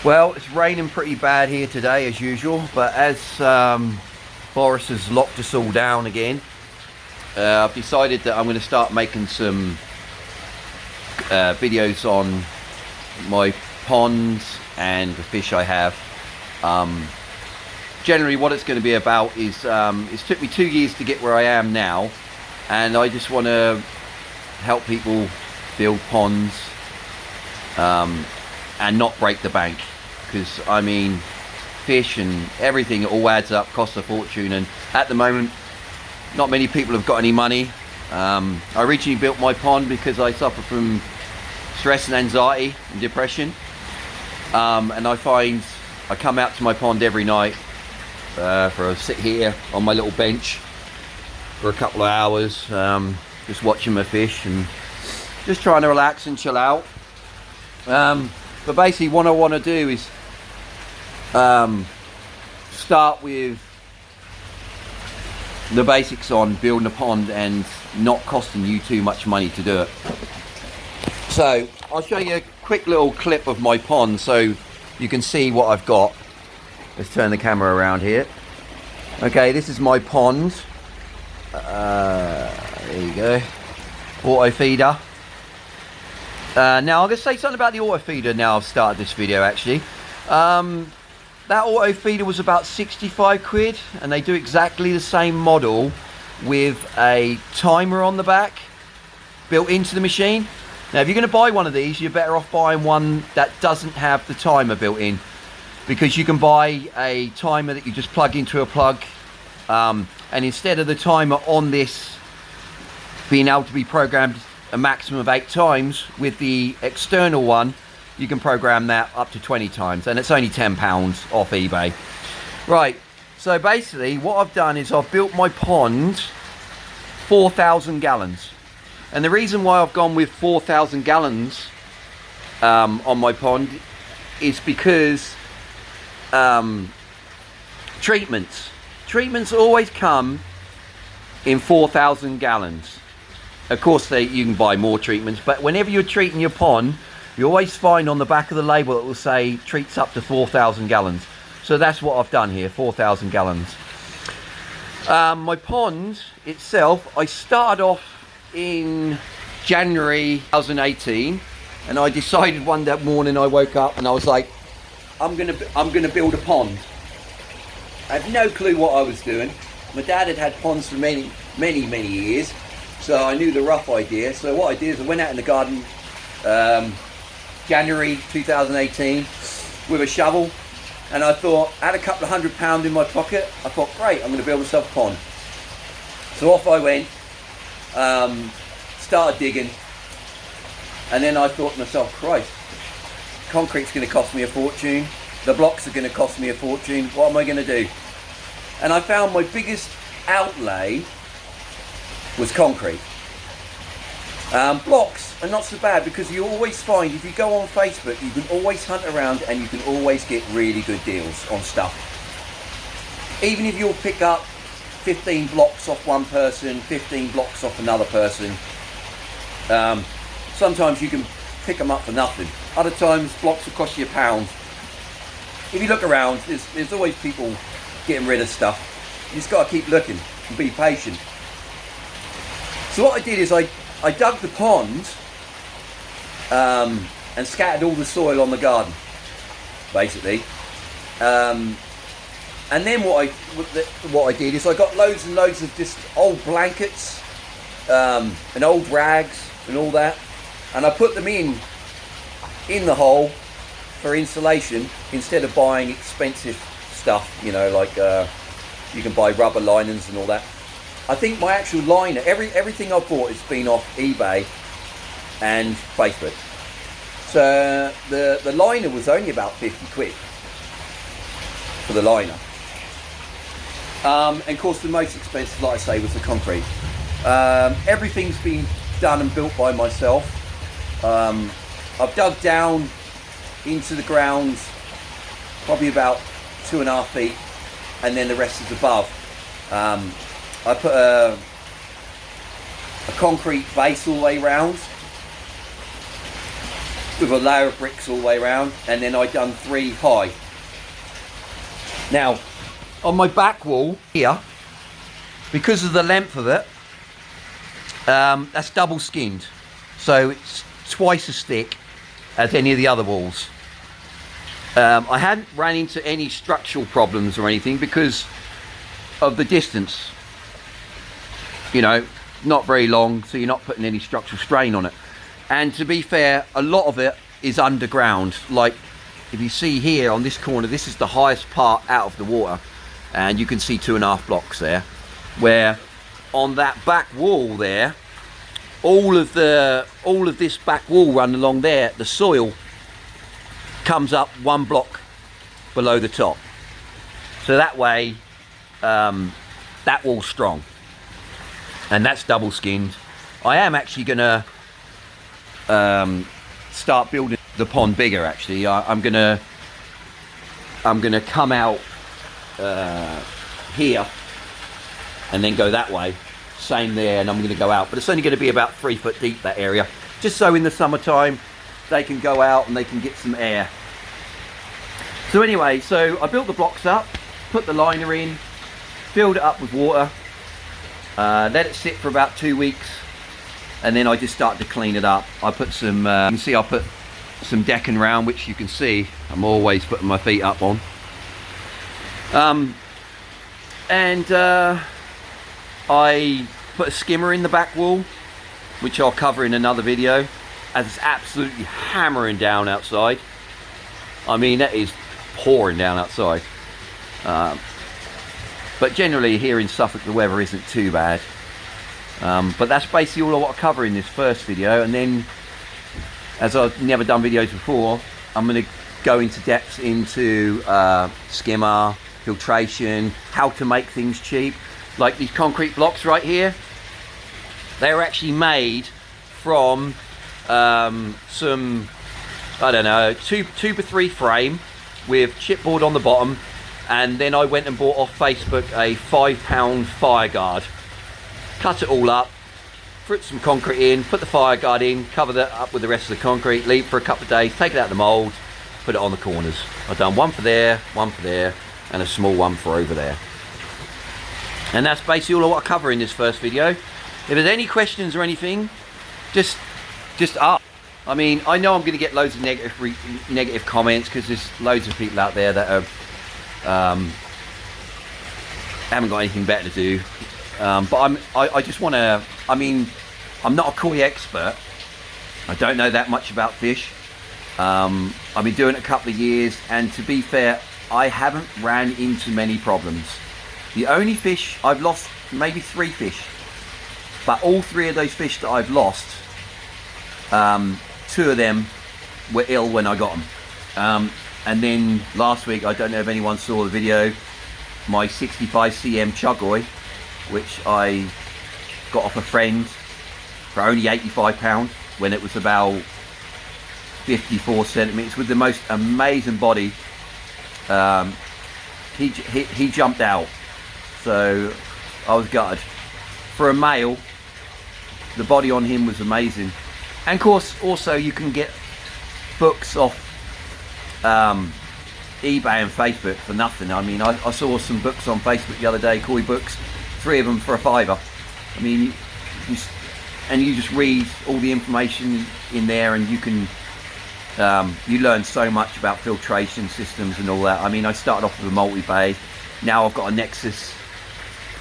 Well, it's raining pretty bad here today as usual, but as Boris has locked us all down again, I've decided that I'm going to start making some videos on my ponds and the fish I have. Generally what it's going to be about is it's took me 2 years to get where I am now, and I just want to help people build ponds and not break the bank, because I mean fish and everything, it all adds up, costs a fortune, and at the moment not many people have got any money. I originally built my pond because I suffer from stress and anxiety and depression, and I find I come out to my pond every night for a sit here on my little bench for a couple of hours, just watching my fish and just trying to relax and chill out. But basically what I want to do is start with the basics on building a pond and not costing you too much money to do it. So I'll show you a quick little clip of my pond so you can see what I've got. Let's turn the camera around here. Okay, this is my pond. There you go. Auto feeder. Now I'm going to say something about the auto feeder now I've started this video actually. That auto feeder was about 65 quid, and they do exactly the same model with a timer on the back built into the machine. Now if you're going to buy one of these, you're better off buying one that doesn't have the timer built in, because you can buy a timer that you just plug into a plug, and instead of the timer on this being able to be programmed a maximum of 8 times, with the external one you can program that up to 20 times, and it's only £10 off eBay. Right, so basically what I've done is I've built my pond 4,000 gallons, and the reason why I've gone with 4,000 gallons on my pond is because treatments always come in 4,000 gallons. Of course you can buy more treatments, but whenever you're treating your pond, you always find on the back of the label it will say treats up to 4,000 gallons. So that's what I've done here, 4,000 gallons. My pond itself, I started off in January 2018, and I decided one that morning I woke up and I was like, I'm gonna build a pond. I had no clue what I was doing. My dad had ponds for many years, so I knew the rough idea. So what I did is I went out in the garden January 2018 with a shovel, and I thought, I had a couple of £100 in my pocket. I thought, great, I'm going to build myself a pond. So off I went, started digging, and then I thought to myself, Christ, concrete's going to cost me a fortune, the blocks are going to cost me a fortune, what am I going to do? And I found my biggest outlay was concrete. Blocks are not so bad, because you always find, if you go on Facebook, you can always hunt around and you can always get really good deals on stuff. Even if you'll pick up 15 blocks off one person, 15 blocks off another person, sometimes you can pick them up for nothing. Other times blocks will cost you £1. If you look around, there's always people getting rid of stuff. You just got to keep looking and be patient. So what I did is I dug the pond and scattered all the soil on the garden, basically. And then what I did is I got loads and loads of just old blankets and old rags and all that, and I put them in the hole for insulation, instead of buying expensive stuff, you know, like you can buy rubber linings and all that. I think my actual liner, everything I've bought has been off eBay and Facebook. So the liner was only about 50 quid for the liner. And of course the most expensive, like I say, was the concrete. Everything's been done and built by myself. I've dug down into the ground probably about 2.5 feet, and then the rest is above. I put a concrete base all the way round, with a layer of bricks all the way around, and then I done 3 high. Now, on my back wall here, because of the length of it, that's double skinned, so it's twice as thick as any of the other walls. I hadn't ran into any structural problems or anything because of the distance. You know, not very long, so you're not putting any structural strain on it. And to be fair, a lot of it is underground. Like, if you see here on this corner, this is the highest part out of the water, and you can see 2.5 blocks there, where on that back wall there, all of this back wall run along there, the soil comes up 1 block below the top, so that way that wall's strong, and that's double skinned. I am actually gonna start building the pond bigger. Actually, I'm gonna come out here and then go that way, same there, and I'm gonna go out, but it's only gonna be about 3 foot deep, that area, just so in the summertime they can go out and they can get some air. So anyway, so I built the blocks up, put the liner in, filled it up with water, let it sit for about 2 weeks, and then I just started to clean it up. I put some, you can see I put some decking round, which you can see I'm always putting my feet up on. I put a skimmer in the back wall, which I'll cover in another video, as it's absolutely hammering down outside. I mean, that is pouring down outside. But generally here in Suffolk the weather isn't too bad. But that's basically all I want to cover in this first video, and then, as I've never done videos before, I'm going to go into depth into skimmer, filtration, how to make things cheap. Like these concrete blocks right here, they're actually made from some, I don't know, 2x3 frame with chipboard on the bottom, and then I went and bought off Facebook a £5 fire guard, cut it all up, put some concrete in, put the fire guard in, cover that up with the rest of the concrete, leave it for a couple of days, take it out of the mould, put it on the corners. I've done one for there, and a small one for over there. And that's basically all I want to cover in this first video. If there's any questions or anything, just ask. I mean, I know I'm going to get loads of negative comments, because there's loads of people out there that are, haven't got anything better to do. But I just want to, I mean, I'm not a koi expert. I don't know that much about fish. I've been doing it a couple of years, and to be fair, I haven't ran into many problems. The only fish I've lost, maybe 3 fish, but all 3 of those fish that I've lost, 2 of them were ill when I got them. And then last week, I don't know if anyone saw the video, my 65 cm chugoi, which I got off a friend for only £85 when it was about 54 centimeters, with the most amazing body. He jumped out, so I was gutted. For a male, the body on him was amazing. And of course, also you can get books off eBay and Facebook for nothing. I mean, I saw some books on Facebook the other day, koi books, 3 of them for £5. I mean, you just read all the information in there, and you can you learn so much about filtration systems and all that. I mean, I started off with a multi-bay. Now I've got a Nexus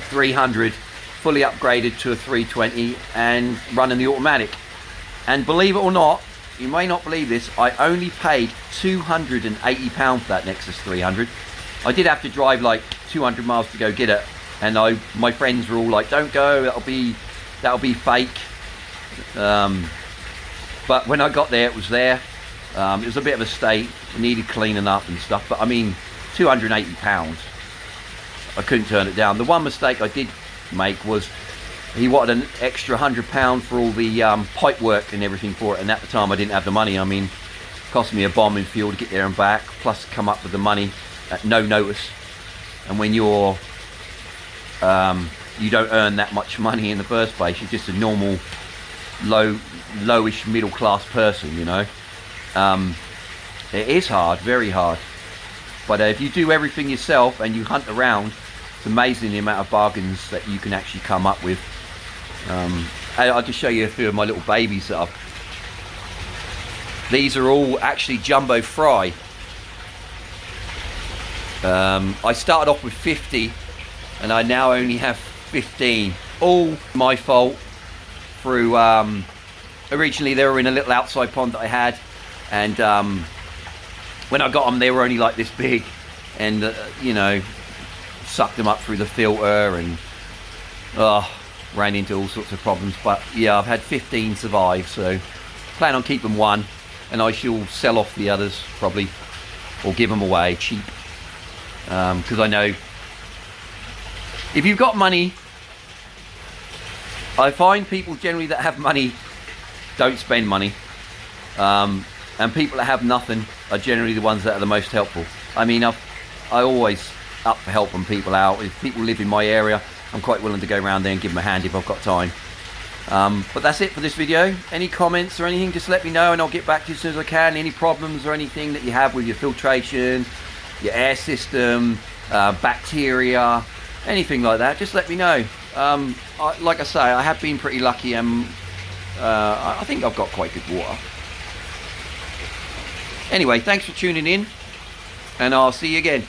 300 fully upgraded to a 320 and running the automatic. And believe it or not, you may not believe this, I only paid £280 for that Nexus 300. I did have to drive like 200 miles to go get it, and my friends were all like, don't go, that'll be fake. But when I got there, it was there. It was a bit of a state, it needed cleaning up and stuff, but I mean, £280, I couldn't turn it down. The one mistake I did make was he wanted an extra £100 for all the pipe work and everything for it, and at the time I didn't have the money. I mean, it cost me a bomb in fuel to get there and back, plus come up with the money at no notice. And when you're you don't earn that much money in the first place, you're just a normal lowish middle class person, you know. It is hard, very hard. But if you do everything yourself and you hunt around, it's amazing the amount of bargains that you can actually come up with. I'll just show you a few of my little babies that I've... These are all actually jumbo fry. I started off with 50 and I now only have 15. All my fault through... originally they were in a little outside pond that I had, and when I got them they were only like this big, and you know, sucked them up through the filter and ran into all sorts of problems. But yeah, I've had 15 survive, so plan on keeping one, and I shall sell off the others probably, or give them away cheap, because I know if you've got money, I find people generally that have money don't spend money, and people that have nothing are generally the ones that are the most helpful. I mean, I always up for helping people out. If people live in my area, I'm quite willing to go around there and give them a hand if I've got time. But that's it for this video. Any comments or anything, just let me know and I'll get back to you as soon as I can. Any problems or anything that you have with your filtration, your air system, bacteria, anything like that, just let me know. Like I say, I have been pretty lucky, and I think I've got quite good water. Anyway, thanks for tuning in, and I'll see you again.